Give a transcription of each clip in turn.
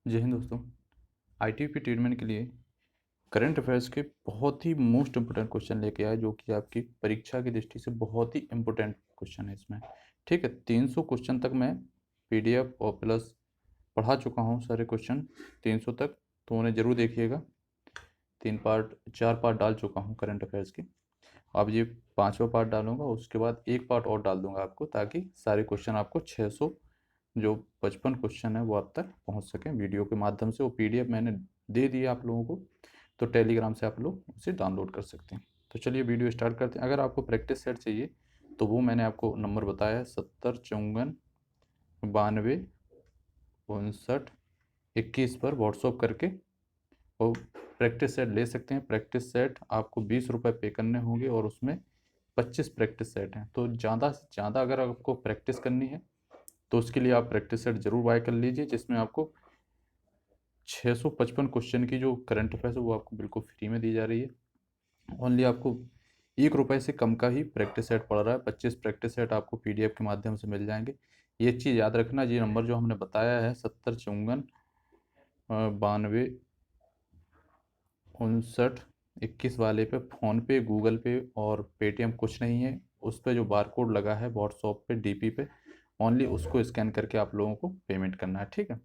जय हिंद दोस्तों। ITP treatment के लिए करंट अफेयर्स के बहुत ही मोस्ट इम्पोर्टेंट क्वेश्चन लेके आए, जो कि आपकी परीक्षा की दृष्टि से बहुत ही इम्पोर्टेंट क्वेश्चन है इसमें। ठीक है, 300 क्वेश्चन तक मैं पीडीएफ और प्लस पढ़ा चुका हूँ सारे क्वेश्चन 300 तक, तो उन्हें ज़रूर देखिएगा। 4 पार्ट डाल चुका हूँ करंट अफेयर्स के। अब ये 5वां पार्ट डालूंगा, उसके बाद एक पार्ट और डाल दूंगा आपको, ताकि सारे क्वेश्चन आपको 600 जो 55 क्वेश्चन है वो आप तक पहुंच सकें वीडियो के माध्यम से। वो पीडीएफ मैंने दे दिया आप लोगों को, तो टेलीग्राम से आप लोग उसे डाउनलोड कर सकते हैं। तो चलिए वीडियो स्टार्ट करते हैं। अगर आपको प्रैक्टिस सेट चाहिए तो वो मैंने आपको नंबर बताया है 70 54 92 59 21 पर व्हाट्सअप करके और प्रैक्टिस सेट ले सकते हैं। प्रैक्टिस सेट आपको 20 रुपये पे करने होंगे और उसमें 25 प्रैक्टिस सेट हैं। तो ज़्यादा से ज़्यादा अगर आपको प्रैक्टिस करनी है तो उसके लिए आप प्रैक्टिस सेट जरूर बाय कर लीजिए, जिसमें आपको 655 क्वेश्चन की जो करंट अफेयर्स है वो आपको बिल्कुल फ्री में दी जा रही है। ओनली आपको 1 रुपये से कम का ही प्रैक्टिस सेट पड़ रहा है। 25 प्रैक्टिस सेट आपको पीडीएफ के माध्यम से मिल जाएंगे। ये चीज़ याद रखना, ये नंबर जो हमने बताया है 70 54 92 59 21 वाले पे फ़ोनपे, गूगल पे और पेटीएम कुछ नहीं है। उस पर जो बार कोड लगा है व्हाट्सएप पे, डीपी पे, ओनली उसको स्कैन करके आप लोगों को पेमेंट करना है। ठीक है,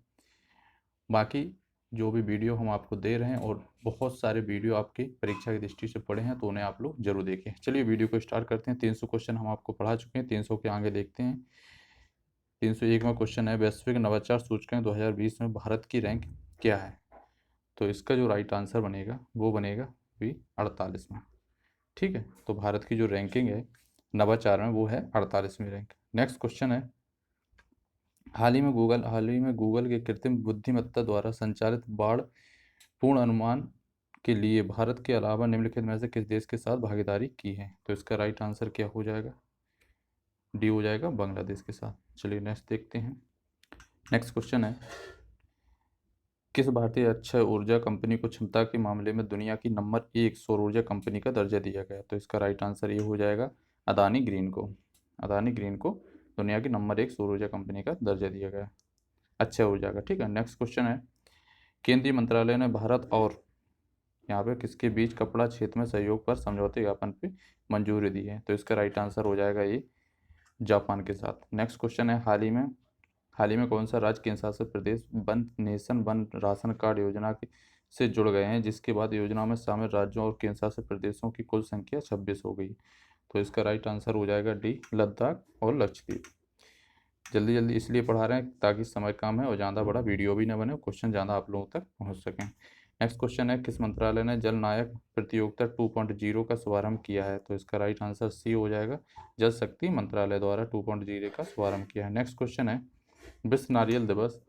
बाकी जो भी वीडियो हम आपको दे रहे हैं और बहुत सारे वीडियो आपकी परीक्षा की दृष्टि से पढ़े हैं, तो उन्हें आप लोग जरूर देखें। चलिए वीडियो को स्टार्ट करते हैं। 300 क्वेश्चन हम आपको पढ़ा चुके हैं, 300 के आगे देखते हैं। 301वां क्वेश्चन है, वैश्विक नवाचार सूचकांक 2020 में भारत की रैंक क्या है? तो इसका जो राइट आंसर बनेगा वो बनेगा भी 48वां। ठीक है, तो भारत की जो रैंकिंग है नवाचार में वो है 48वीं रैंक। नेक्स्ट क्वेश्चन है, हाल ही में गूगल के कृत्रिम बुद्धिमत्ता द्वारा संचालित बाढ़ पूर्ण अनुमान के लिए भारत के अलावा निम्नलिखित में से किस देश के साथ भागीदारी की है? तो इसका राइट आंसर क्या हो जाएगा? डी हो जाएगा, बांग्लादेश के साथ। चलिए नेक्स्ट देखते हैं। नेक्स्ट क्वेश्चन है, किस भारतीय अक्षय ऊर्जा कंपनी को क्षमता के मामले में दुनिया की नंबर 1 सौर ऊर्जा कंपनी का दर्जा दिया गया? तो इसका राइट आंसर ये हो जाएगा, अदानी ग्रीन को। अदानी ग्रीन को दुनिया की नंबर 1 सौर ऊर्जा कंपनी का दर्जा दिया गया अक्षय ऊर्जा का। ठीक है, नेक्स्ट क्वेश्चन है, केंद्रीय मंत्रालय ने भारत और यहाँ पे किसके बीच कपड़ा क्षेत्र में सहयोग पर समझौते ज्ञापन पे मंजूरी दी है? तो इसका राइट आंसर हो जाएगा ये, जापान के साथ। नेक्स्ट क्वेश्चन है, हाल ही में कौन सा राज्य केंद्र शासित प्रदेश one nation one ration card योजना से जुड़ गए हैं, जिसके बाद योजना में शामिल राज्यों और केंद्र शासित प्रदेशों की कुल संख्या 26 हो गई? तो इसका राइट आंसर हो जाएगा डी, लद्दाख और लक्षद्वीप। जल्दी जल्दी इसलिए पढ़ा रहे हैं ताकि समय कम है और ज़्यादा बड़ा वीडियो भी ना बने, क्वेश्चन ज़्यादा आप लोगों तक पहुँच सकें। नेक्स्ट क्वेश्चन है, किस मंत्रालय ने जल नायक प्रतियोगिता 2.0 का शुभारंभ किया है? तो इसका राइट आंसर सी हो जाएगा, जल शक्ति मंत्रालय द्वारा 2.0 का शुभारंभ किया है। नेक्स्ट क्वेश्चन है, विश्व नारियल दिवस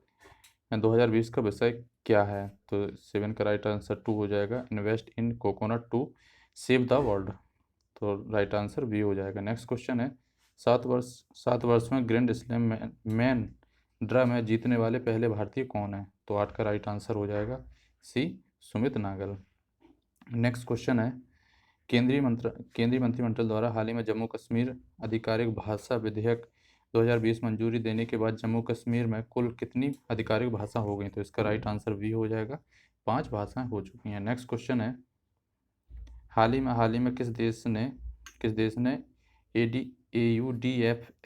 2020 का विषय क्या है? तो 7 का राइट आंसर 2 हो जाएगा, invest in coconut to save the world. तो राइट आंसर बी हो जाएगा। नेक्स्ट क्वेश्चन है, 7 वर्ष में grand slam man draw match जीतने वाले पहले भारतीय कौन है? तो 8 का राइट आंसर हो जाएगा सी, सुमित नागल। नेक्स्ट क्वेश्चन है, केंद्रीय मंत्रिमंडल द्वारा हाल ही में जम्मू कश्मीर आधिकारिक भाषा विधेयक 2020 मंजूरी देने के बाद जम्मू कश्मीर में कुल कितनी आधिकारिक भाषा हो गई? तो इसका राइट आंसर बी हो जाएगा, 5 भाषाएं हो चुकी हैं। नेक्स्ट क्वेश्चन है, हाल ही में किस देश ने AUDFS-01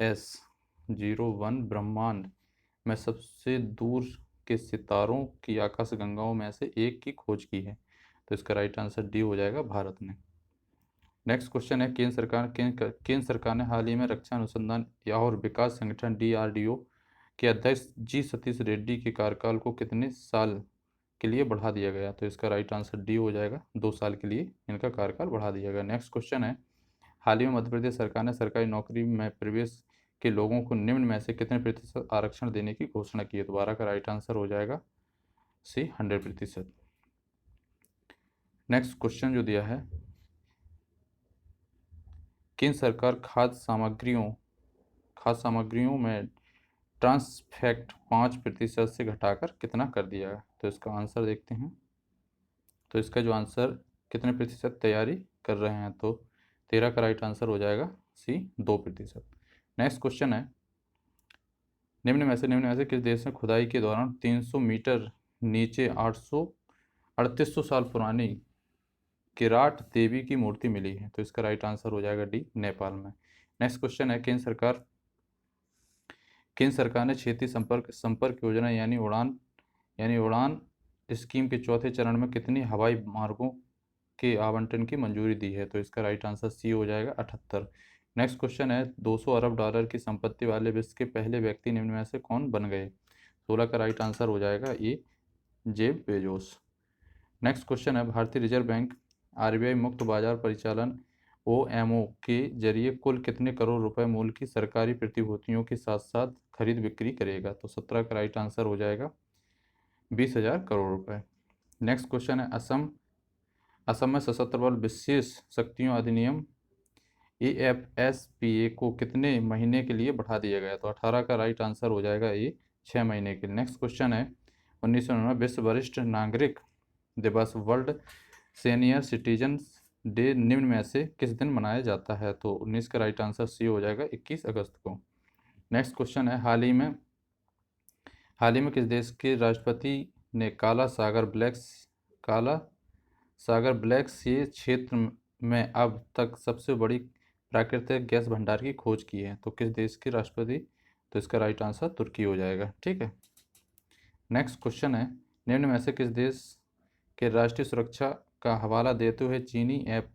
ब्रह्मांड में सबसे दूर के सितारों की आकाशगंगाओं में से एक की खोज की है? तो इसका राइट आंसर डी हो जाएगा, भारत ने। नेक्स्ट क्वेश्चन है, केंद्र सरकार ने हाल ही में रक्षा अनुसंधान या और विकास संगठन DRDO के अध्यक्ष जी सतीश रेड्डी के कार्यकाल को कितने साल के लिए बढ़ा दिया गया? तो इसका राइट आंसर डी हो जाएगा, 2 साल के लिए इनका कार्यकाल बढ़ा दिया गया। नेक्स्ट क्वेश्चन है, हाल ही में मध्य प्रदेश सरकार ने सरकारी नौकरी में प्रवेश के लोगों को निम्न में से कितने प्रतिशत आरक्षण देने की घोषणा की है? तो 12 का राइट आंसर हो जाएगा सी, 100%। नेक्स्ट क्वेश्चन जो दिया है, केंद्र सरकार खाद्य सामग्रियों में ट्रांस फैट 5% से घटाकर कितना कर दिया है? तो इसका आंसर देखते हैं। तो इसका जो आंसर कितने प्रतिशत तैयारी कर रहे हैं, तो 13 का राइट आंसर हो जाएगा सी, 2%। नेक्स्ट क्वेश्चन है, निम्न में से किस देश में खुदाई के दौरान 300 मीटर नीचे 3800 साल पुरानी किराट देवी की मूर्ति मिली है? तो इसका राइट आंसर हो जाएगा डी, नेपाल में। नेक्स्ट क्वेश्चन है, केंद्र सरकार ने क्षेत्रीय संपर्क संपर्क योजना यानी उड़ान स्कीम के चौथे चरण में कितनी हवाई मार्गों के आवंटन की मंजूरी दी है? तो इसका राइट आंसर सी हो जाएगा 78। नेक्स्ट क्वेश्चन है, 200 अरब डॉलर की संपत्ति वाले विश्व के पहले व्यक्ति निम्न में से कौन बन गए? 16 का राइट आंसर हो जाएगा ए, जेफ बेजोस। नेक्स्ट क्वेश्चन है, भारतीय रिजर्व बैंक आरबीआई मुक्त बाजार परिचालन ओएमओ के जरिए कुल कितने करोड़ रुपए मूल्य की सरकारी प्रतिभूतियों के साथ साथ खरीद बिक्री करेगा? तो 17 का राइट आंसर हो जाएगा 20,000 करोड़ रुपए। नेक्स्ट क्वेश्चन है, असम में सशस्त्र बल विशेष शक्तियों अधिनियम AFSPA को कितने महीने के लिए बढ़ा दिया गया? तो 18 का राइट आंसर हो जाएगा ए, 6 महीने के लिए। नेक्स्ट क्वेश्चन है, 1999 विश्व वरिष्ठ नागरिक दिवस वर्ल्ड सीनियर सिटीजन्स डे निम्न में से किस दिन मनाया जाता है? तो 19 का राइट आंसर सी हो जाएगा, 21 अगस्त को। नेक्स्ट क्वेश्चन है, हाल ही में किस देश के राष्ट्रपति ने काला सागर ब्लैक सी क्षेत्र में अब तक सबसे बड़ी प्राकृतिक गैस भंडार की खोज की है? तो किस देश के राष्ट्रपति? तो इसका राइट आंसर तुर्की हो जाएगा, ठीक है। नेक्स्ट क्वेश्चन है, निम्न में से किस देश के राष्ट्रीय सुरक्षा का हवाला देते हुए चीनी ऐप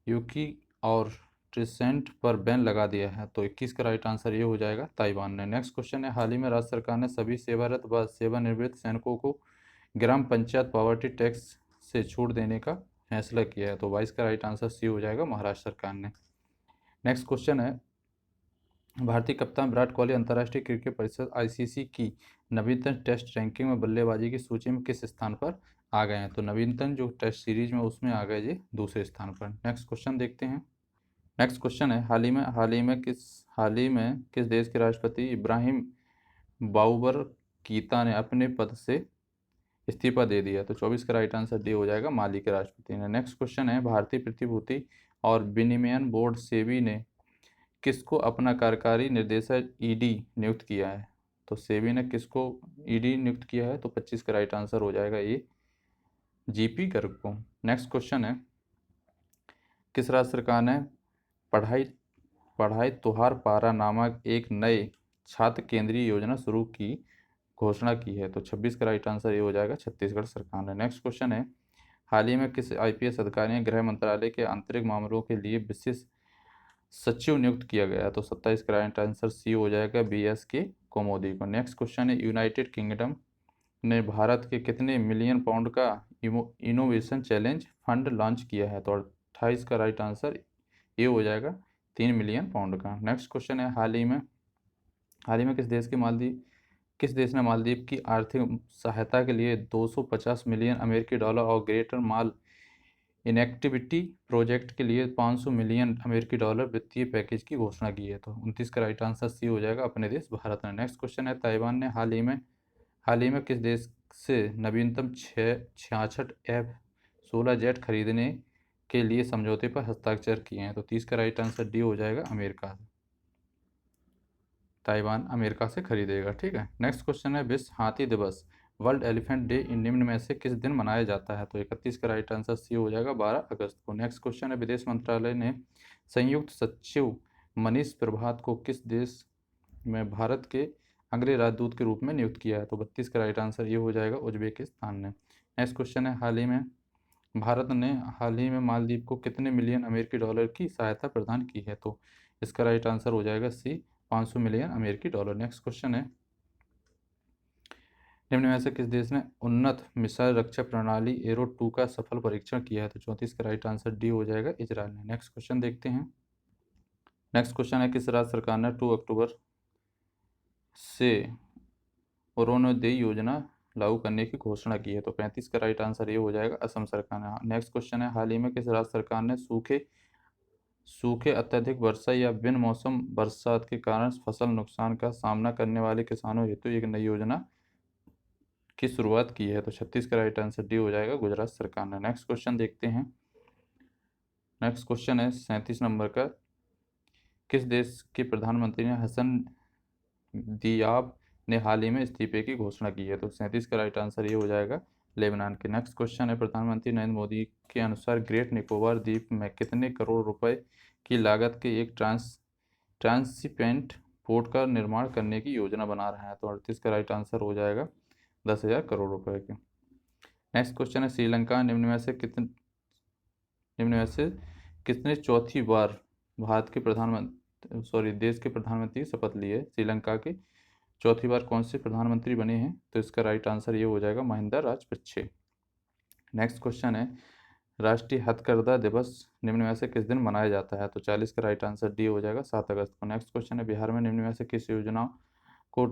यूकी और ट्रिसेंट पर बैन लगा दिया है? तो 21 का राइट आंसर ये हो जाएगा, ताइवान ने। नेक्स्ट क्वेश्चन है, हाल ही में राज्य सरकार ने सभी सेवारत व सेवानिवृत्त सैनिकों को ग्राम पंचायत प्रॉपर्टी टैक्स से छूट देने का फैसला किया है? तो 22 का राइट आंसर सी हो जाएगा, महाराष्ट्र सरकार ने। नेक्स्ट क्वेश्चन है, भारतीय कप्तान विराट कोहली अंतर्राष्ट्रीय क्रिकेट परिषद ICC की नवीनतम टेस्ट रैंकिंग में बल्लेबाजी की सूची में किस स्थान पर आ गए हैं? तो नवीनतम जो टेस्ट सीरीज में उसमें आ गए जी दूसरे स्थान पर। नेक्स्ट क्वेश्चन देखते हैं। नेक्स्ट क्वेश्चन है, हाल ही में किस देश के राष्ट्रपति इब्राहिम बाउबर कीता ने अपने पद से इस्तीफा दे दिया? तो 24 का राइट आंसर डी हो जाएगा, माली के राष्ट्रपति ने। नेक्स्ट क्वेश्चन है, भारतीय प्रतिभूति और विनिमयन बोर्ड सेबी ने किसको अपना कार्यकारी निर्देशक ईडी नियुक्त किया है? तो सेबी ने किसको ईडी नियुक्त किया है? तो 25 का राइट आंसर हो जाएगा ये, जीपी गर्ग को। नेक्स्ट क्वेश्चन है, किस राज्य सरकार ने पढ़ाई पढ़ाई तुहार पारा नामक एक नए छात्र केंद्रीय योजना शुरू की घोषणा की है? तो 26 का राइट आंसर ये हो जाएगा, छत्तीसगढ़ सरकार ने। नेक्स्ट क्वेश्चन है, हाल ही में किस IPS अधिकारी ने गृह मंत्रालय के आंतरिक मामलों के लिए विशेष सचिव नियुक्त किया गया? तो 27 का राइट आंसर सी हो जाएगा, BSK कोमोदी को। नेक्स्ट क्वेश्चन है, यूनाइटेड किंगडम ने भारत के कितने मिलियन पाउंड का इनोवेशन चैलेंज फंड लॉन्च किया है? तो 28 का राइट आंसर ये हो जाएगा, 3 मिलियन पाउंड का। नेक्स्ट क्वेश्चन है, हाल ही में किस देश ने मालदीव की आर्थिक सहायता के लिए 250 मिलियन अमेरिकी डॉलर और ग्रेटर माल इनेक्टिविटी प्रोजेक्ट के लिए 500 मिलियन अमेरिकी डॉलर वित्तीय पैकेज की घोषणा की है? तो 29 का राइट आंसर सी हो जाएगा, अपने देश भारत ने। नेक्स्ट क्वेश्चन है, ताइवान ने हाल ही में किस देश से नवीनतम 66 F-16 जेट खरीदने के लिए समझौते पर हस्ताक्षर किए हैं? तो 30 का राइट आंसर डी हो जाएगा, अमेरिका। ताइवान अमेरिका से खरीदेगा, ठीक है। नेक्स्ट क्वेश्चन है, विश्व हाथी दिवस वर्ल्ड एलिफेंट डे इन निम्न में से किस दिन मनाया जाता है? तो 31 का राइट आंसर सी हो जाएगा, 12 अगस्त को। नेक्स्ट क्वेश्चन है, विदेश मंत्रालय ने संयुक्त सचिव मनीष प्रभात को किस देश में भारत के अग्रणी राजदूत के रूप में नियुक्त किया है? तो 32 का राइट आंसर ये हो जाएगा, उज्बेकिस्तान ने। नेक्स्ट क्वेश्चन है, भारत ने हाल ही में मालदीव को कितने मिलियन अमेरिकी डॉलर की सहायता प्रदान की है? तो इसका राइट आंसर हो जाएगा सी, 500 मिलियन अमेरिकी डॉलर। नेक्स्ट क्वेश्चन है, निम्न में से किस देश ने उन्नत मिसाइल रक्षा प्रणाली एरो 2 का सफल परीक्षण किया है? तो 34 का राइट आंसर डी हो जाएगा, इजराइल ने। नेक्स्ट क्वेश्चन देखते हैं। नेक्स्ट क्वेश्चन है, किस राज्य सरकार ने 2 अक्टूबर से अरुणोदय योजना लागू करने की घोषणा की है? तो 35 का राइट आंसर ये हो जाएगा, असम सरकार ने। नेक्स्ट क्वेश्चन है, हाल ही में किस राज्य सरकार ने सूखे अत्यधिक वर्षा या बिन मौसम बरसात के कारण फसल नुकसान का सामना करने वाले किसानों हेतु एक नई योजना की शुरुआत की है? तो 36 का राइट आंसर डी हो जाएगा, गुजरात सरकार ने। नेक्स्ट क्वेश्चन देखते हैं। नेक्स्ट क्वेश्चन है 37 नंबर का, किस देश के प्रधानमंत्री ने हसन दियाब ने हाल ही में इस्तीफे की घोषणा की है। तो 37 का राइट आंसर ये हो जाएगा लेबनान के। नेक्स्ट क्वेश्चन है, प्रधानमंत्री नरेंद्र मोदी के अनुसार ग्रेट निकोबार द्वीप में कितने करोड़ रुपए की लागत के एक ट्रांसिपेंट पोर्ट का निर्माण करने की योजना बना रहा है? तो 38 का राइट आंसर हो जाएगा 10,000 करोड़ रुपए के। नेक्स्ट क्वेश्चन है, श्रीलंका निम्न में से किसने चौथी बार भारत के देश के प्रधानमंत्री की शपथ ली है? श्रीलंका के चौथी बार कौन से प्रधानमंत्री बने हैं? तो इसका राइट आंसर ये हो जाएगा महिंदा राजपक्षे। नेक्स्ट क्वेश्चन है, राष्ट्रीय हथकरघा दिवस निम्न में से किस दिन मनाया जाता है? तो 40 का राइट आंसर डी हो जाएगा 7 अगस्त को। नेक्स्ट क्वेश्चन है, बिहार में निम्न में से किस योजना को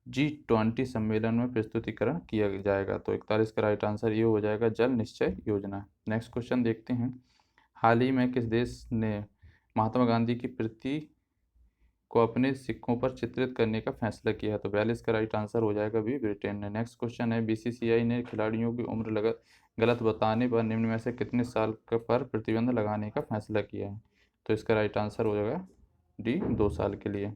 G20 सम्मेलन में प्रस्तुतिकरण किया जाएगा? तो 41 का राइट आंसर ये हो जाएगा जल निश्चय योजना। नेक्स्ट क्वेश्चन देखते हैं, हाल ही में किस देश ने महात्मा गांधी की प्रति को अपने सिक्कों पर चित्रित करने का फैसला किया है? तो 42 का राइट आंसर हो जाएगा भी ब्रिटेन ने। नेक्स्ट क्वेश्चन है, बीसीसीआई ने खिलाड़ियों की उम्र गलत बताने पर निम्न में से कितने साल पर प्रतिबंध लगाने का फैसला किया है? तो इसका राइट आंसर हो जाएगा डी 2 साल के लिए।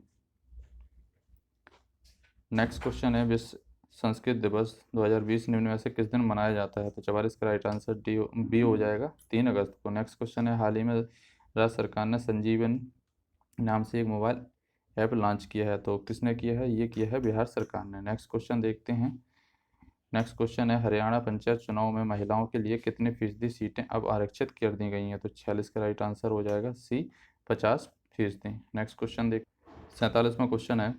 नेक्स्ट क्वेश्चन है, विश्व संस्कृत दिवस 2020 निम्न में से किस दिन मनाया जाता है? तो 44 का राइट आंसर बी हो जाएगा 3 अगस्त को। नेक्स्ट क्वेश्चन है, हाल ही में राज्य सरकार ने संजीवन नाम से एक मोबाइल ऐप लॉन्च किया है। तो किसने किया है? ये किया है बिहार सरकार ने। नेक्स्ट क्वेश्चन देखते हैं, नेक्स्ट क्वेश्चन है, हरियाणा पंचायत चुनाव में महिलाओं के लिए कितने फीसदी सीटें अब आरक्षित कर दी गई हैं? तो 46 का राइट आंसर हो जाएगा सी 50%। नेक्स्ट क्वेश्चन 47वां क्वेश्चन है,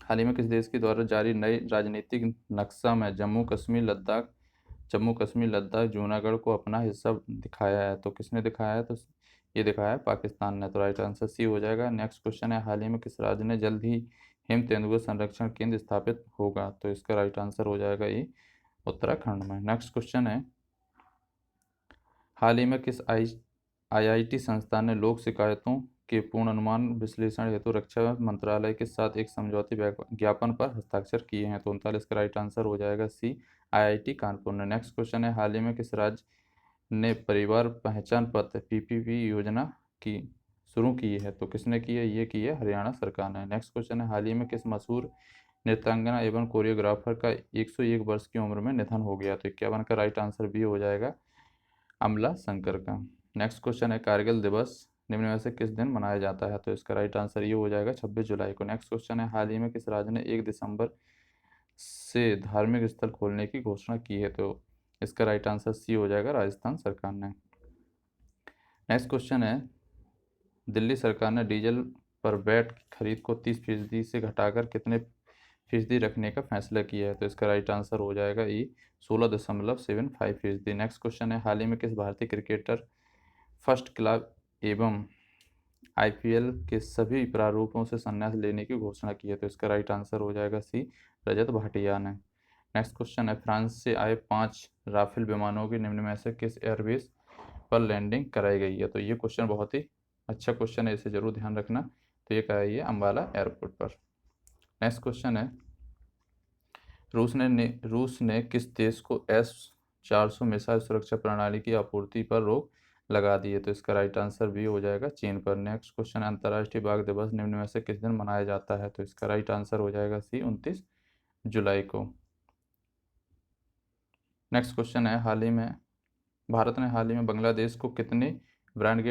हाल ही में किस देश के द्वारा जारी नए राजनीतिक नक्शा में जम्मू कश्मीर लद्दाख जूनागढ़ को अपना हिस्सा दिखाया है? तो किसने दिखाया है? तो ये दिखाया है पाकिस्तान ने। तो राइट आंसर सी हो जाएगा। नेक्स्ट क्वेश्चन है, हाल ही में किस राज्य ने जल्द ही हिम तेंदुआ संरक्षण केंद्र स्थापित होगा? तो इसका राइट आंसर हो जाएगा ये उत्तराखंड में। नेक्स्ट क्वेश्चन है, हाल ही में किस IIT संस्थान ने लोक शिकायतों के पूर्वानुमान विश्लेषण हेतु रक्षा मंत्रालय के साथ एक समझौते ज्ञापन पर हस्ताक्षर किए हैं? तो 39 का राइट आंसर हो जाएगा सी IIT कानपुर ने। नेक्स्ट क्वेश्चन है, हाल ही में किस राज्य ने परिवार पहचान पत्र PPP योजना की शुरू की है? तो किसने की है? ये की है हरियाणा सरकार ने। नेक्स्ट क्वेश्चन है, हाल ही में किस मशहूर नृत्यांगना एवं कोरियोग्राफर का 101 वर्ष की उम्र में निधन हो गया? तो 51 का राइट आंसर भी हो जाएगा अमला शंकर का। नेक्स्ट क्वेश्चन है, कारगिल दिवस निम्न में से किस दिन मनाया जाता है? तो इसका राइट आंसर ये हो जाएगा 26 जुलाई को। नेक्स्ट क्वेश्चन है, हाल ही में किस राज्य ने 1 दिसंबर से धार्मिक स्थल खोलने की घोषणा की है? तो इसका राइट आंसर सी हो जाएगा राजस्थान सरकार ने। नेक्स्ट क्वेश्चन है, दिल्ली सरकार ने डीजल पर वैट की खरीद को 30% से घटाकर कितने फीसदी रखने का फैसला किया है? तो इसका राइट आंसर हो जाएगा ई 16.75%। नेक्स्ट क्वेश्चन है, हाल ही में किस भारतीय क्रिकेटर फर्स्ट क्लास एवं IPL के सभी प्रारूपों से संन्यास लेने की घोषणा की है? तो इसका राइट आंसर हो जाएगा सी रजत भाटिया ने। नेक्स्ट क्वेश्चन है, फ्रांस से आए 5 राफेल विमानों की निम्न में से किस एयरबेस पर लैंडिंग कराई गई है? तो ये क्वेश्चन बहुत ही अच्छा क्वेश्चन है, इसे जरूर ध्यान रखना। तो ये कराई है अम्बाला एयरपोर्ट पर। नेक्स्ट क्वेश्चन है, रूस ने किस देश को S-400 मिसाइल सुरक्षा प्रणाली की आपूर्ति पर रोक लगा दी है? तो इसका राइट आंसर भी हो जाएगा चीन पर। नेक्स्ट क्वेश्चन, अंतर्राष्ट्रीय बाघ दिवस निम्न में से किस दिन मनाया जाता है? तो इसका राइट आंसर हो जाएगा सी 29 जुलाई को। नेक्स्ट क्वेश्चन है, भारत ने हाल ही में बांग्लादेश को कितने ब्रांड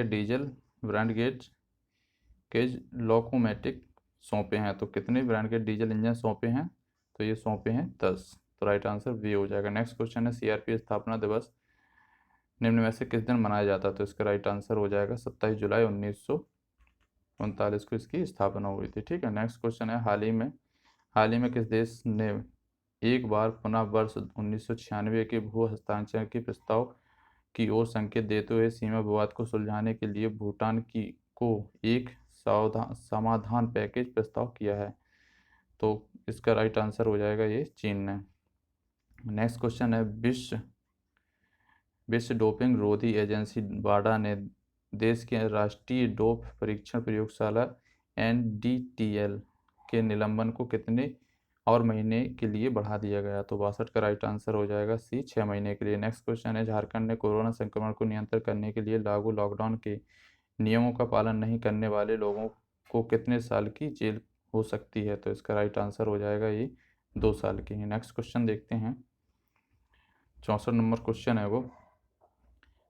गेज लोकोमोटिव सौंपे हैं? तो कितने ब्रांड के डीजल इंजन सौंपे हैं? तो ये सौंपे हैं 10। तो राइट आंसर बी हो जाएगा। नेक्स्ट क्वेश्चन है, CRP स्थापना दिवस निम्न में से किस दिन मनाया जाता है? तो इसका राइट आंसर हो जाएगा 27 जुलाई 1939 को इसकी स्थापना हुई थी। ठीक है। नेक्स्ट क्वेश्चन है, हाल ही में किस देश ने एक बार पुनः वर्ष 1996 के भू हस्तांतरण के प्रस्ताव की ओर संकेत देते हुए सीमा विवाद को सुलझाने के लिए भूटान को एक समाधान पैकेज प्रस्ताव किया है? तो इसका राइट आंसर हो जाएगा ये चीन ने। नेक्स्ट क्वेश्चन है, विश्व डोपिंग रोधी एजेंसी वाडा ने देश के राष्ट्रीय डोप परीक्षण प्रयोगशाला NDTL के निलंबन को कितने और महीने के लिए बढ़ा दिया गया? तो 62 का राइट आंसर हो जाएगा सी 6 महीने के लिए। नेक्स्ट क्वेश्चन है, झारखंड ने कोरोना संक्रमण को नियंत्रित करने के लिए लागू लॉकडाउन के नियमों का पालन नहीं करने वाले लोगों को कितने साल की जेल हो सकती है? तो इसका राइट आंसर हो जाएगा ये 2 साल की है। नेक्स्ट क्वेश्चन देखते हैं, 64 नंबर क्वेश्चन है वो,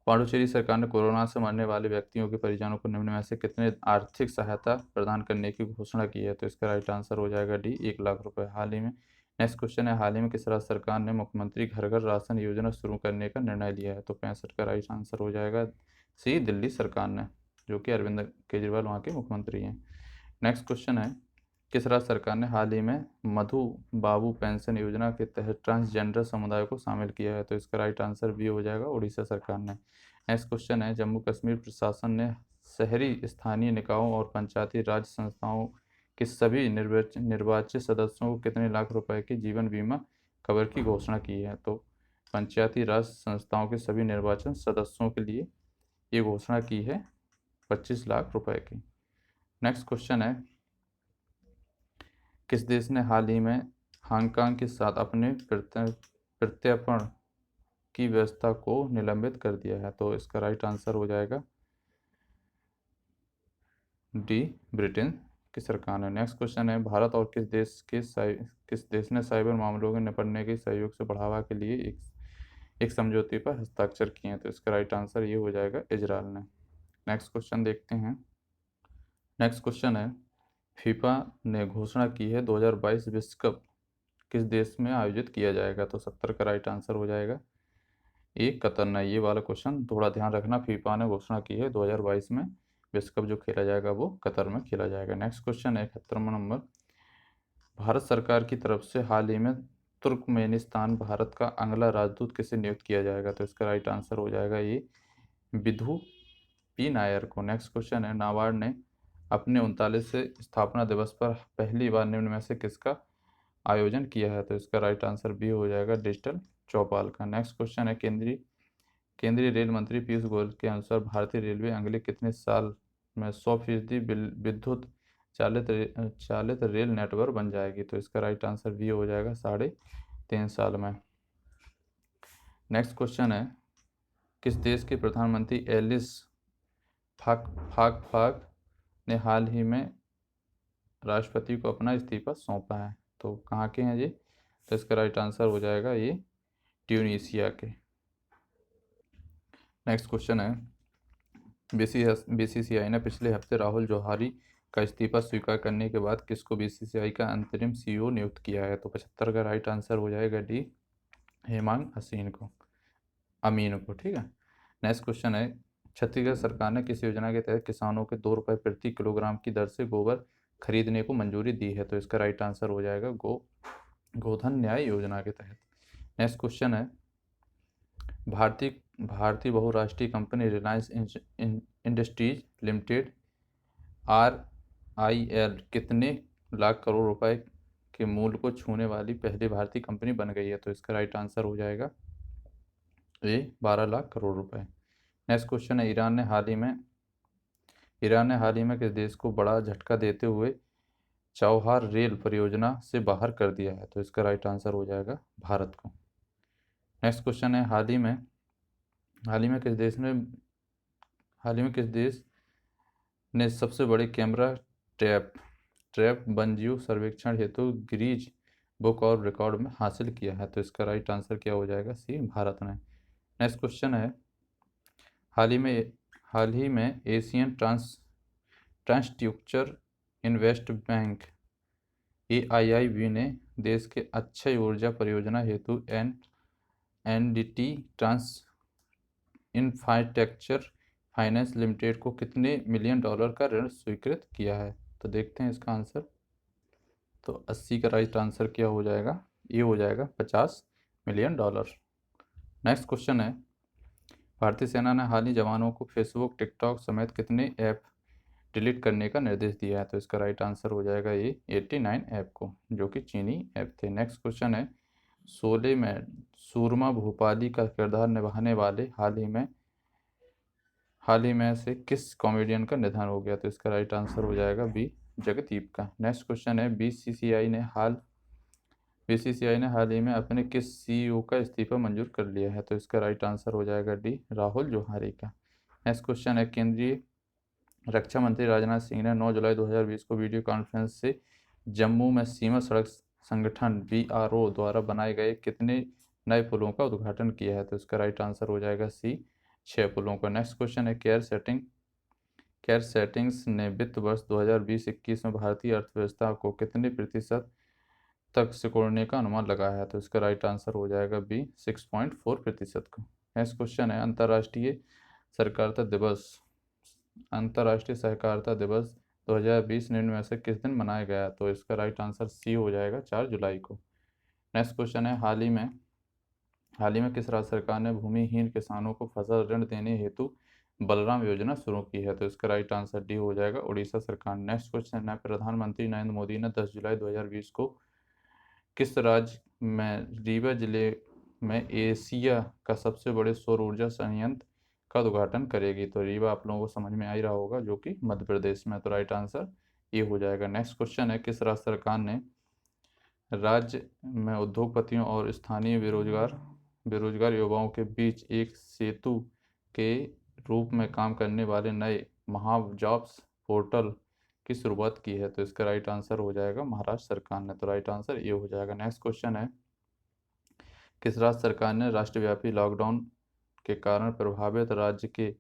पांडुचेरी सरकार ने कोरोना से मरने वाले व्यक्तियों के परिजनों को निम्न में से कितने आर्थिक सहायता प्रदान करने की घोषणा की है? तो इसका राइट आंसर हो जाएगा डी, 1 लाख रुपए हाल ही में। नेक्स्ट क्वेश्चन है, हाल ही में किस राज्य सरकार ने मुख्यमंत्री घर घर राशन योजना शुरू करने का निर्णय लिया है? तो 65 का राइट आंसर हो जाएगा सी, दिल्ली सरकार ने, जो कि अरविंद केजरीवाल वहाँ के मुख्यमंत्री हैं। नेक्स्ट क्वेश्चन है, किस राज्य सरकार ने हाल ही में मधु बाबू पेंशन योजना के तहत ट्रांसजेंडर समुदाय को शामिल किया है? तो इसका राइट आंसर बी हो जाएगा, उड़ीसा सरकार ने। नेक्स्ट क्वेश्चन है, जम्मू कश्मीर प्रशासन ने शहरी स्थानीय निकायों और पंचायती राज संस्थाओं के सभी निर्वाचित सदस्यों को कितने लाख रुपए के जीवन बीमा कवर की घोषणा की है? तो पंचायती राज संस्थाओं के सभी निर्वाचित सदस्यों के लिए ये घोषणा की है 25 लाख रुपए की। नेक्स्ट क्वेश्चन है, किस देश ने हाल ही में हांगकांग के साथ अपने प्रत्यर्पण की व्यवस्था को निलंबित कर दिया है? तो इसका राइट आंसर हो जाएगा डी, ब्रिटेन की सरकार ने। नेक्स्ट क्वेश्चन है, भारत और किस देश ने साइबर मामलों के निपटने के सहयोग से बढ़ावा के लिए एक समझौते पर हस्ताक्षर किए हैं? तो इसका राइट आंसर ये हो जाएगा, इजरायल ने। नेक्स्ट क्वेश्चन देखते हैं, नेक्स्ट क्वेश्चन है, फीफा ने घोषणा की है 2022 विश्व कप किस देश में आयोजित किया जाएगा? तो 70 का राइट आंसर हो जाएगा ए, कतर ने। ये वाला क्वेश्चन थोड़ा ध्यान रखना, फीफा ने घोषणा की है 2022 में विश्व कप जो खेला जाएगा वो कतर में खेला जाएगा। नेक्स्ट क्वेश्चन है 71 नंबर, भारत सरकार की तरफ से हाल ही में तुर्कमेनिस्तान भारत का अगला राजदूत किसे नियुक्त किया जाएगा? तो इसका राइट आंसर हो जाएगा ये, विधु पी नायर को। नेक्स्ट क्वेश्चन है, नाबार्ड ने अपने 39वें स्थापना दिवस पर पहली बार निम्न में से किसका आयोजन किया है? तो इसका राइट आंसर बी हो जाएगा, डिजिटल चौपाल का। नेक्स्ट क्वेश्चन है, केंद्रीय रेल मंत्री पीयूष गोयल के अनुसार भारतीय रेलवे अगले कितने साल में 100% विद्युत चालित रेल नेटवर्क बन जाएगी? तो इसका राइट आंसर बी हो जाएगा, 3.5 साल में। नेक्स्ट क्वेश्चन है, किस देश के प्रधानमंत्री एलिस फाक ने हाल ही में राष्ट्रपति को अपना इस्तीफा सौंपा है? तो कहाँ के हैं ये? तो इसका राइट आंसर हो जाएगा ये, ट्यूनीशिया के। नेक्स्ट क्वेश्चन है, बीसीसीआई ने पिछले हफ्ते राहुल जौहरी का इस्तीफा स्वीकार करने के बाद किसको बीसीसीआई का अंतरिम सीईओ नियुक्त किया है? तो 75 का राइट आंसर हो जाएगा डी, हेमांग अमीन को। ठीक है। नेक्स्ट क्वेश्चन है, छत्तीसगढ़ सरकार ने किस योजना के तहत किसानों के 2 रुपये प्रति किलोग्राम की दर से गोबर खरीदने को मंजूरी दी है? तो इसका राइट आंसर हो जाएगा गोधन न्याय योजना के तहत। नेक्स्ट क्वेश्चन है, भारतीय बहुराष्ट्रीय company Reliance industries limited RIL कितने लाख करोड़ रुपए के मूल्य को छूने वाली पहली भारतीय कंपनी बन गई है? तो इसका राइट आंसर हो जाएगा ए, 12 लाख करोड़ रुपए। नेक्स्ट क्वेश्चन है, ईरान ने हाल ही में किस देश को बड़ा झटका देते हुए चौहार रेल परियोजना से बाहर कर दिया है? तो इसका राइट आंसर हो जाएगा भारत को। नेक्स्ट क्वेश्चन है, हाल ही में किस देश ने सबसे बड़े कैमरा ट्रैप वन्यजीव सर्वेक्षण हेतु गिनीज बुक और रिकॉर्ड में हासिल किया है? तो इसका राइट आंसर क्या हो जाएगा, सी, भारत ने। नेक्स्ट क्वेश्चन है, हाल ही में एशियन ट्रांसफ्यूचर इन्वेस्ट बैंक AIIB ने देश के अक्षय ऊर्जा परियोजना हेतु NDT trans infrastructure finance limited को कितने मिलियन डॉलर का ऋण स्वीकृत किया है? तो देखते हैं इसका आंसर। तो 80 का राइट आंसर क्या हो जाएगा, ये हो जाएगा 50 मिलियन डॉलर। नेक्स्ट क्वेश्चन है, भारतीय सेना ने हाल ही जवानों को फेसबुक, टिकटॉक समेत कितने ऐप डिलीट करने का निर्देश दिया है? तो इसका राइट आंसर हो जाएगा ये 89 ऐप को, जो कि चीनी ऐप थे। नेक्स्ट क्वेश्चन है, शोले में सूरमा भोपाली का किरदार निभाने वाले हाल ही में से किस कॉमेडियन का निधन हो गया? तो इसका राइट आंसर हो जाएगा बी, जगदीप का। नेक्स्ट क्वेश्चन है, बीसीसीआई ने हाल ही में अपने किस CEO का इस्तीफा मंजूर कर लिया है? तो इसका राइट आंसर हो जाएगा डी, राहुल जौहरी का। नेक्स्ट क्वेश्चन है, केंद्रीय रक्षा मंत्री राजनाथ सिंह ने 9 जुलाई 2020 को वीडियो कॉन्फ्रेंस से जम्मू में सीमा सड़क संगठन BRO द्वारा बनाए गए कितने नए पुलों का उद्घाटन किया है? तो इसका राइट आंसर हो जाएगा सी, 6 पुलों का। नेक्स्ट क्वेश्चन है, केयर सेटिंग्स ने वित्त वर्ष 2020-21 में भारतीय अर्थव्यवस्था को कितने प्रतिशत तक सिकुड़ने का अनुमान लगाया है? तो इसका राइट आंसर हो जाएगा बी, 6.4% का। नेक्स्ट क्वेश्चन है, अंतर्राष्ट्रीय सहकारिता दिवस 2020 निम्न में से किस दिन मनाया गया? तो इसका राइट आंसर सी हो जाएगा, 4 जुलाई को। नेक्स्ट क्वेश्चन है, हाल ही में किस राज्य सरकार ने भूमिहीन किसानों को फसल ऋण देने हेतु बलराम योजना शुरू की है? तो इसका राइट आंसर डी हो जाएगा, उड़ीसा सरकार। नेक्स्ट क्वेश्चन है, प्रधानमंत्री नरेंद्र मोदी ने 10 जुलाई 2020 को किस राज्य में रीवा जिले में एशिया का सबसे बड़े सौर ऊर्जा संयंत्र का उद्घाटन करेगी? तो रीवा आप लोगों को समझ में आ ही रहा होगा, जो कि मध्य प्रदेश में। तो राइट आंसर ये हो जाएगा। नेक्स्ट क्वेश्चन है, किस राज्य सरकार ने राज्य में उद्योगपतियों और स्थानीय बेरोजगार युवाओं के बीच एक सेतु के रूप में काम करने वाले नए महाजॉब्स पोर्टल की शुरुआत की है? तो इसका राइट आंसर हो जाएगा महाराष्ट्र सरकार ने। तो राइट आंसर ये हो जाएगा। नेक्स्ट क्वेश्चन है, किस राज्य सरकार ने राष्ट्रव्यापी लॉकडाउन के कारण प्रभावित राज्य के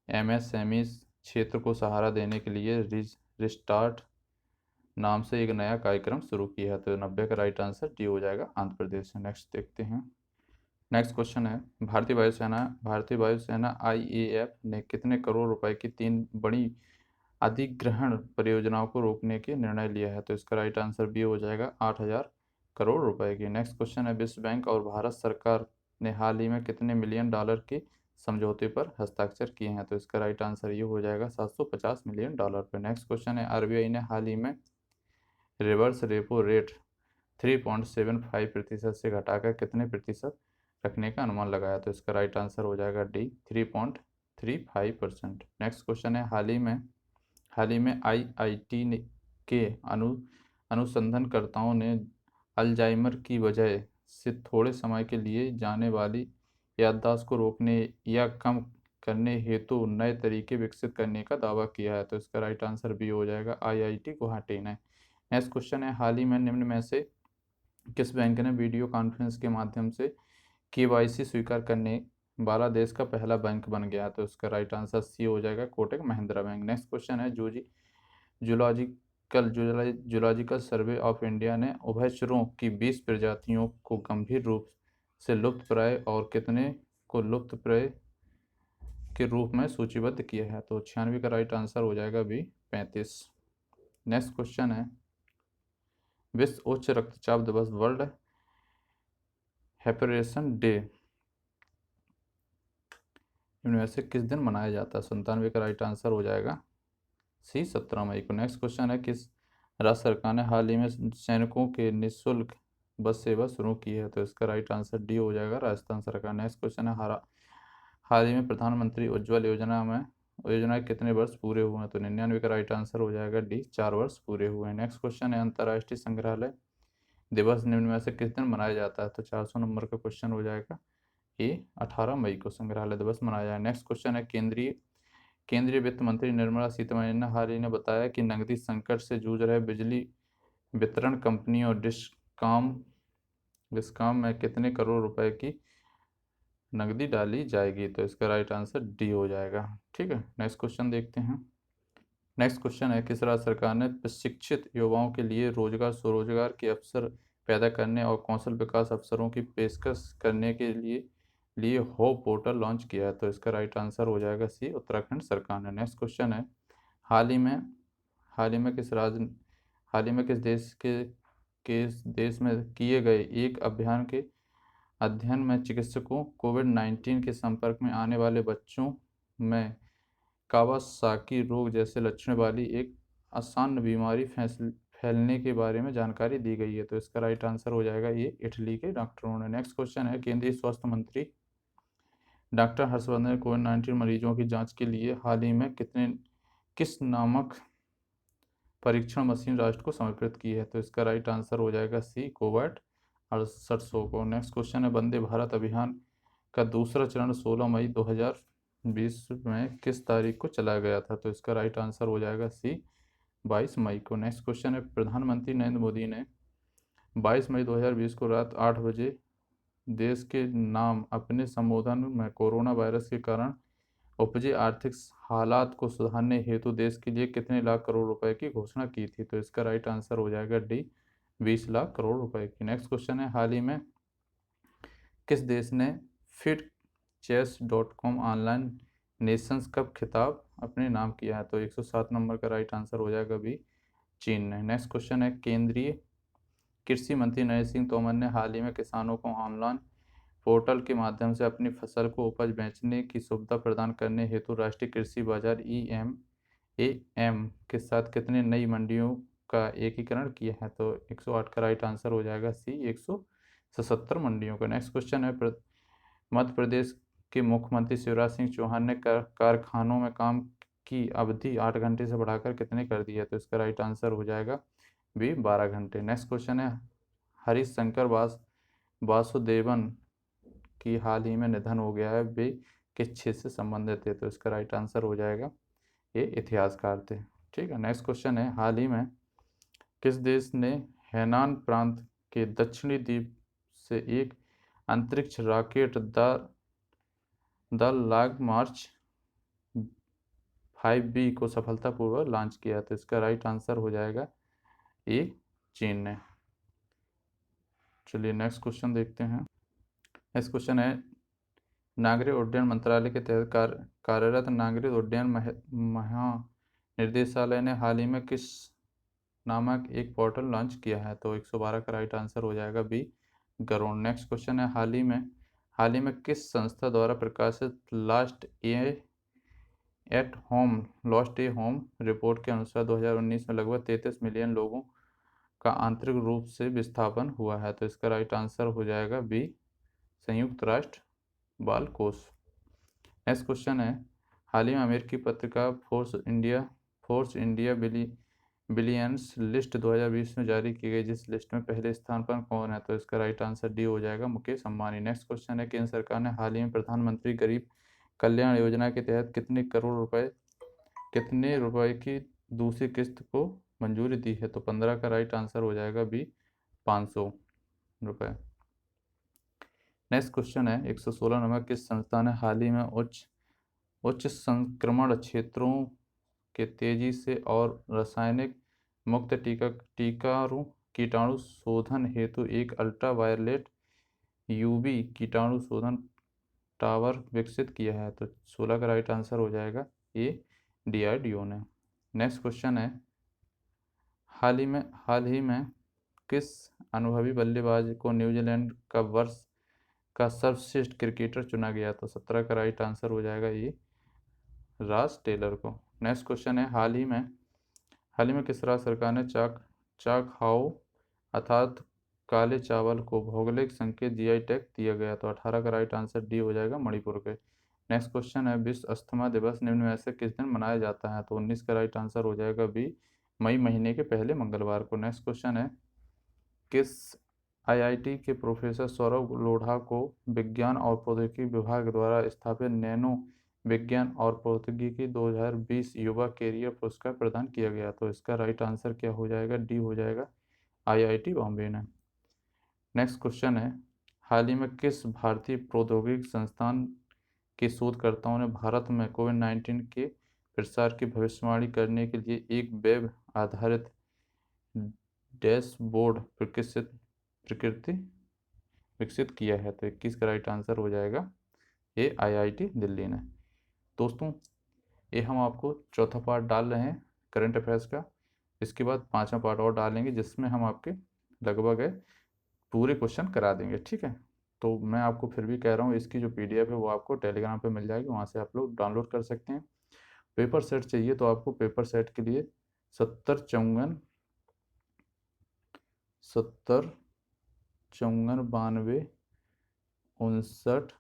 MSME क्षेत्र को सहारा देने के लिए रिस्टार्ट नाम से एक नया कार्यक्रम शुरू किया है? तो 90 का राइट आंसर डी हो जाएगा, आंध्र प्रदेश से। नेक्स्ट देखते हैं। नेक्स्ट क्वेश्चन है, भारतीय वायुसेना IAF ने कितने करोड़ रुपए की 3 बड़ी अधिग्रहण परियोजनाओं को रोकने के निर्णय लिया है? तो इसका राइट आंसर बी हो जाएगा, 8,000 करोड़ रुपए की। नेक्स्ट क्वेश्चन है, विश्व बैंक और भारत सरकार ने हाल ही में कितने मिलियन डॉलर के समझौते पर हस्ताक्षर किए हैं? तो इसका राइट आंसर ये हो जाएगा, 750 मिलियन डॉलर पर। नेक्स्ट क्वेश्चन है, RBI ने हाल ही में रिवर्स रेपो रेट 3.75% से घटाकर कितने प्रतिशत रखने का अनुमान लगाया? तो इसका राइट आंसर हो जाएगा डी, 3.35%। नेक्स्ट क्वेश्चन है, हाल ही में IIT के अनुसंधानकर्ताओं ने अल्जाइमर की वजह से थोड़े समय के लिए जाने वाली याददाश्त को रोकने या कम करने हेतु नए तरीके विकसित करने का दावा किया है? तो इसका राइट आंसर बी हो जाएगा, IIT गुवाहाटी ने। नेक्स्ट क्वेश्चन है, हाल ही में निम्न में से किस बैंक ने वीडियो कॉन्फ्रेंस के माध्यम से KYC स्वीकार करने वाला देश का पहला बैंक बन गया? तो इसका राइट आंसर सी हो जाएगा, Kotak Mahindra bank. Next question है, जूलॉजिकल सर्वे ऑफ इंडिया ने उभयचरों की 20 प्रजातियों को गंभीर रूप से लुप्तप्राय और कितने को लुप्तप्राय के रूप में सूचीबद्ध किया है? तो 96 का राइट आंसर हो जाएगा बी, 35। नेक्स्ट क्वेश्चन है, विश्व उच्च रक्तचाप दिवस वर्ल्ड हाइपरटेंशन डे इनमें से किस दिन मनाया जाता है? 97 का राइट आंसर हो जाएगा सी, 17 मई को। नेक्स्ट क्वेश्चन है, किस राज्य सरकार ने हाल ही में सैनिकों के निःशुल्क बस सेवा शुरू की है? तो इसका राइट आंसर डी हो जाएगा, राजस्थान सरकार। नेक्स्ट क्वेश्चन है, हाल ही में प्रधानमंत्री उज्ज्वल योजना के कितने वर्ष पूरे हुए हैं? तो 99 का राइट आंसर हो जाएगा डी, 4 वर्ष पूरे हुए हैं। नेक्स्ट क्वेश्चन है, अंतर्राष्ट्रीय संग्रहालय दिवस निम्न में से किस दिन मनाया जाता है? तो 400 नंबर का क्वेश्चन हो जाएगा ए, 18 मई को संग्रहालय दिवस मनाया जाए। नेक्स्ट क्वेश्चन है, केंद्रीय वित्त मंत्री निर्मला सीतारमण ने हाल ही में बताया कि नकदी संकट से जूझ रहे बिजली वितरण कंपनियों डिस्कॉम में कितने करोड़ रुपए की नकदी डाली जाएगी? तो इसका राइट आंसर डी हो जाएगा। ठीक है, नेक्स्ट क्वेश्चन देखते हैं। नेक्स्ट क्वेश्चन है, किस राज्य सरकार ने प्रशिक्षित युवाओं के लिए स्वरोजगार के अवसर पैदा करने और कौशल विकास अवसरों की पेशकश करने के लिए होप पोर्टल लॉन्च किया है? तो इसका राइट आंसर हो जाएगा सी, उत्तराखंड सरकार ने। नेक्स्ट क्वेश्चन है, हाल ही में किस देश में किए गए एक अभियान के अध्ययन में चिकित्सकों कोविड-19 के संपर्क में आने वाले बच्चों में कावासाकी रोग जैसे लक्षण वाली एक आसान बीमारी फैलने के बारे में जानकारी दी गई है? तो इसका राइट आंसर हो जाएगा ये, इटली के डॉक्टरों ने। नेक्स्ट क्वेश्चन है, केंद्रीय स्वास्थ्य मंत्री डॉक्टर हर्षवर्धन ने कोविड-19 मरीजों की जांच के लिए हाल ही में किस नामक परीक्षण मशीन राष्ट्र को समर्पित की है? तो इसका राइट आंसर हो जाएगा सी, कोवैट 6800 को। नेक्स्ट क्वेश्चन है, वंदे भारत अभियान का दूसरा चरण 16 मई 2020 में किस तारीख को चलाया गया था? तो इसका राइट आंसर हो जाएगा सी, 22 मई को। नेक्स्ट क्वेश्चन है, प्रधानमंत्री नरेंद्र मोदी ने 22 मई 2020 को रात 8 बजे देश के नाम अपने संबोधन में कोरोना वायरस के कारण उपजे आर्थिक हालात को सुधारने हेतु देश के लिए कितने लाख करोड़ रुपए की घोषणा की थी? तो इसका राइट आंसर हो जाएगा डी, 20 लाख करोड़ रुपए की। नेक्स्ट क्वेश्चन है, हाल ही में किस देश ने fit chess.com online Nations cup खिताब अपने नाम किया है? तो 107 नंबर का राइट आंसर हो जाएगा बी, चीन ने। नेक्स्ट क्वेश्चन है, केंद्रीय कृषि मंत्री नरेंद्र सिंह तोमर ने हाल ही में किसानों को ऑनलाइन पोर्टल के माध्यम से अपनी फसल को उपज बेचने की सुविधा प्रदान करने हेतु राष्ट्रीय कृषि बाजार EMAM के साथ कितने नई मंडियों का एकीकरण किया है? तो 108 का राइट आंसर हो जाएगा सी, 177 मंडियों का। नेक्स्ट क्वेश्चन है, मध्य प्रदेश के मुख्यमंत्री शिवराज सिंह चौहान ने कारखानों में काम की अवधि 8 घंटे से बढ़ाकर कितने कर दी है? तो इसका राइट आंसर हो जाएगा बी, 12 घंटे। नेक्स्ट क्वेश्चन है, हरीश शंकर वासुदेवन की हाल ही में निधन हो गया है, वे किस क्षेत्र से संबंधित थे? तो इसका राइट आंसर हो जाएगा, ये इतिहासकार थे। ठीक है। नेक्स्ट क्वेश्चन है, हाल ही में किस देश ने हेनान प्रांत के दक्षिणी द्वीप से एक अंतरिक्ष rocket the long March 5B को सफलतापूर्वक लॉन्च किया? तो इसका राइट आंसर हो जाएगा ए, चीन ने। चलिए नेक्स्ट क्वेश्चन देखते हैं। नेक्स्ट क्वेश्चन है, नागरिक उड्डयन मंत्रालय के तहत कार्यरत नागरिक उड्डयन महानिर्देशालय ने हाल ही में किस नामक एक पोर्टल लॉन्च किया है? तो 112 का राइट आंसर हो जाएगा बी, गरुड़। नेक्स्ट क्वेश्चन है, हाल ही में किस संस्था द्वारा प्रकाशित लॉस्ट ए होम रिपोर्ट के अनुसार 2019 में लगभग 33 मिलियन लोगों का आंतरिक रूप से विस्थापन हुआ है? तो इसका राइट आंसर हो जाएगा बी, संयुक्त राष्ट्र बाल कोष। नेक्स्ट क्वेश्चन है, हाल ही में अमेरिकी पत्रिका फोर्स इंडिया बिलियंस लिस्ट 2020 में जारी की गई, जिस लिस्ट में पहले स्थान पर कौन है? तो इसका राइट आंसर डी हो जाएगा, मुकेश अंबानी। नेक्स्ट क्वेश्चन है, केंद्र सरकार ने हाल ही में प्रधानमंत्री गरीब कल्याण योजना के तहत कितने रुपए की दूसरी किस्त को मंजूरी दी है? तो 15 का राइट आंसर हो जाएगा बी, 500 रुपये। नेक्स्ट क्वेश्चन है, 116 नंबर, किस संस्था ने हाल ही में उच्च संक्रमण क्षेत्रों के तेजी से और रासायनिक मुक्त कीटाणु शोधन हेतु एक अल्ट्रावायलेट UV कीटाणु शोधन टावर विकसित किया है? तो 16 का राइट आंसर हो जाएगा ए, DRDO ने। नेक्स्ट क्वेश्चन है, हाल ही में किस अनुभवी बल्लेबाज को न्यूजीलैंड का वर्ष का सर्वश्रेष्ठ क्रिकेटर चुना गया? तो 17 का राइट आंसर हो जाएगा ये, रॉस टेलर को। नेक्स्ट क्वेश्चन है, हाल ही में किस राज्य सरकार ने चाकहाओ अर्थात काले चावल को भौगोलिक संकेत GI टैग दिया गया? तो 18 का राइट आंसर डी हो जाएगा, मणिपुर के। नेक्स्ट क्वेश्चन है, विश्व अस्थमा दिवस निम्न में से किस दिन मनाया जाता है? तो 19 का राइट आंसर हो जाएगा बी, मई महीने के पहले मंगलवार को। नेक्स्ट क्वेश्चन है, किस IIT के प्रोफेसर सौरभ लोढ़ा को विज्ञान और प्रौद्योगिकी विभाग द्वारा स्थापित नैनो विज्ञान और प्रौद्योगिकी 2020 युवा कैरियर पुरस्कार प्रदान किया गया? तो इसका राइट आंसर क्या हो जाएगा, डी हो जाएगा, IIT बॉम्बे ने। नेक्स्ट क्वेश्चन है, हाल ही में किस भारतीय प्रौद्योगिकी संस्थान के शोधकर्ताओं ने भारत में कोविड-19 के प्रसार की भविष्यवाणी करने के लिए एक वेब आधारित डैशबोर्ड विकसित किया है? तो 21 का राइट आंसर हो जाएगा ये, IIT दिल्ली ने। दोस्तों, ये हम आपको चौथा पार्ट डाल रहे हैं करंट अफेयर्स का, इसके बाद 5वां पार्ट और डालेंगे जिसमें हम आपके लगभग पूरे क्वेश्चन करा देंगे। ठीक है, तो मैं आपको फिर भी कह रहा हूँ, इसकी जो PDF है वो आपको टेलीग्राम पे मिल जाएगी, वहाँ से आप लोग डाउनलोड कर सकते हैं। पेपर सेट चाहिए तो आपको पेपर सेट के लिए 70 54 92 59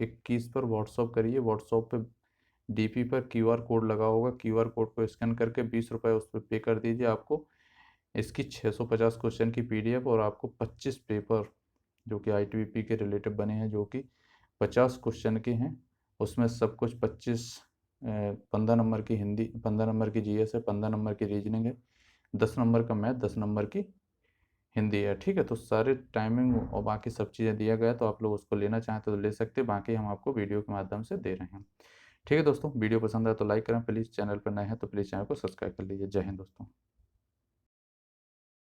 21 पर व्हाट्सअप करिए। व्हाट्सअप पे DP पर QR कोड लगा होगा, QR कोड को स्कैन करके 20 रुपये उस पर पे कर दीजिए। आपको इसकी 650 क्वेश्चन की PDF और आपको 25 पेपर जो कि ITBP के रिलेटिव बने हैं, जो कि 50 क्वेश्चन के हैं, उसमें सब कुछ 15 नंबर की हिंदी, 15 नंबर की GS है, 15 नंबर की रीजनिंग है, 10 नंबर का मैथ, 10 नंबर की हिंदी है, ठीक है। तो सारे टाइमिंग और बाकी सब चीज़ें दिया गया है, तो आप लोग उसको लेना चाहें तो ले सकते हैं, बाकी हम आपको वीडियो के माध्यम से दे रहे हैं। ठीक है दोस्तों, वीडियो पसंद आए तो लाइक करें प्लीज़, चैनल पर नए हैं तो प्लीज़ चैनल को सब्सक्राइब कर लीजिए। जय हिंद दोस्तों।